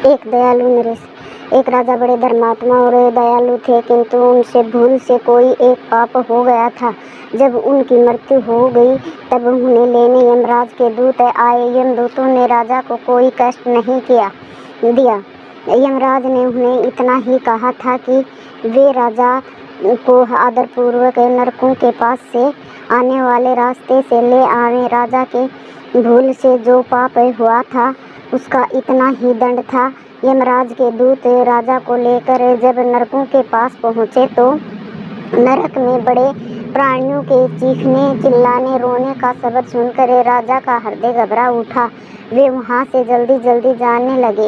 एक दयालु नरेश। एक राजा बड़े धर्मात्मा और दयालु थे, किंतु उनसे भूल से कोई एक पाप हो गया था। जब उनकी मृत्यु हो गई तब उन्हें लेने यमराज के दूत आए। यमदूतों ने राजा को कोई कष्ट नहीं दिया। यमराज ने उन्हें इतना ही कहा था कि वे राजा को आदरपूर्वक नरकों के पास से आने वाले रास्ते से ले आवे। राजा के भूल से जो पाप हुआ था उसका इतना ही दंड था। यमराज के दूत राजा को लेकर जब नरकों के पास पहुँचे तो नरक में बड़े प्राणियों के चीखने, चिल्लाने, रोने का शब्द सुनकर राजा का हृदय घबरा उठा। वे वहाँ से जल्दी जल्दी जाने लगे।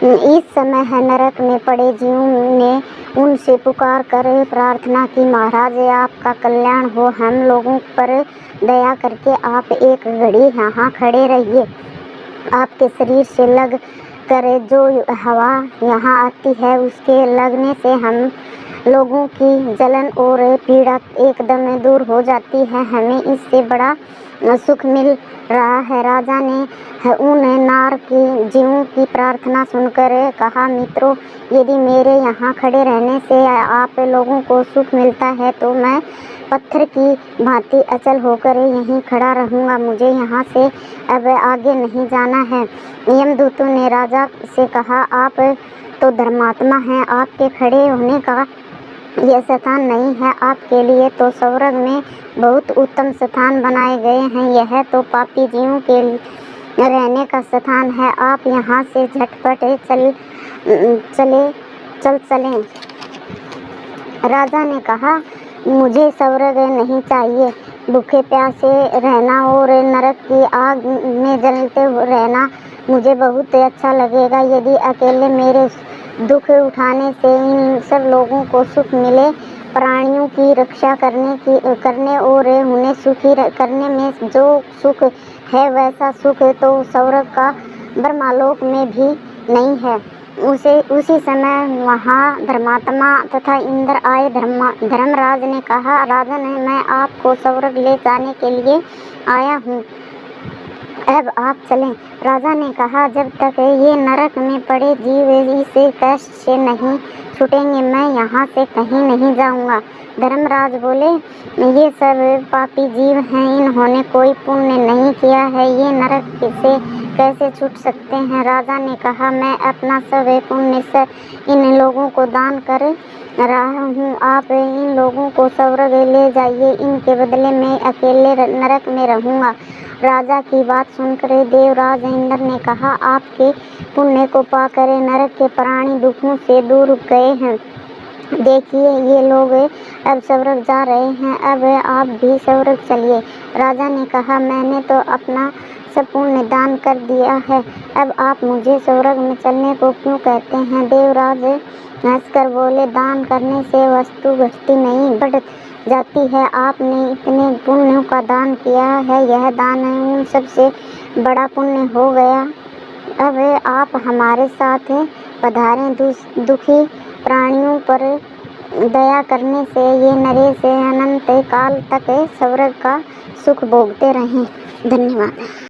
इस समय नरक में पड़े जीवों ने उनसे पुकार कर प्रार्थना की, महाराज आपका कल्याण हो, हम लोगों पर दया करके आप एक घड़ी यहाँ खड़े रहिए। आपके शरीर से लग कर जो हवा यहाँ आती है उसके लगने से हम लोगों की जलन और पीड़ा एकदम दूर हो जाती है। हमें इससे बड़ा सुख मिल रहा है। राजा ने उन नार की जीवों की प्रार्थना सुनकर कहा, मित्रों, यदि मेरे यहाँ खड़े रहने से आप लोगों को सुख मिलता है तो मैं पत्थर की भांति अचल होकर यहीं खड़ा रहूँगा। मुझे यहाँ से अब आगे नहीं जाना है। यमदूतों ने राजा से कहा, आप तो धर्मात्मा हैं, आपके खड़े होने का यह स्थान नहीं है। आपके लिए तो स्वर्ग में बहुत उत्तम स्थान बनाए गए हैं। यह तो पापी जीवों के रहने का स्थान है। आप यहाँ से झटपट चलें। राजा ने कहा, मुझे स्वर्ग नहीं चाहिए। भूखे प्यासे रहना और नरक की आग में जलते रहना मुझे बहुत अच्छा लगेगा। यदि अकेले मेरे दुख उठाने से इन सब लोगों को सुख मिले, प्राणियों की रक्षा करने और उन्हें सुखी करने में जो सुख है वैसा सुख तो स्वर्ग का ब्रह्मलोक में भी नहीं है। उसी समय वहाँ धर्मात्मा तथा इंद्र आए। धर्मराज ने कहा, राजन, मैं आपको स्वर्ग ले जाने के लिए आया हूँ, अब आप चलें। राजा ने कहा, जब तक ये नरक में पड़े जीव इस कष्ट से नहीं छूटेंगे मैं यहाँ से कहीं नहीं जाऊँगा। धर्मराज बोले, ये सब पापी जीव हैं, इन्होंने कोई पुण्य नहीं किया है, ये नरक से कैसे छूट सकते हैं। राजा ने कहा, मैं अपना सब पुण्य से इन लोगों को दान कर रहा हूँ, आप इन लोगों को स्वर्ग ले जाइए, इनके बदले मैं अकेले नरक में रहूँगा। राजा की बात सुनकर देवराज इंद्र ने कहा, आपके पुण्य को पाकर नरक के प्राणी दुखों से दूर गए हैं। देखिए, ये लोग अब स्वर्ग जा रहे हैं, अब आप भी स्वर्ग चलिए। राजा ने कहा, मैंने तो अपना सब पुण्य दान कर दिया है, अब आप मुझे स्वर्ग में चलने को क्यों कहते हैं। देवराज हंसकर बोले, दान करने से वस्तु घटती नहीं बढ़ जाती है। आपने इतने पुण्यों का दान किया है, यह दान उन सबसे बड़ा पुण्य हो गया। अब आप हमारे साथ पधारें। दुखी प्राणियों पर दया करने से ये नरेश अनंत काल तक स्वर्ग का सुख भोगते रहें। धन्यवाद।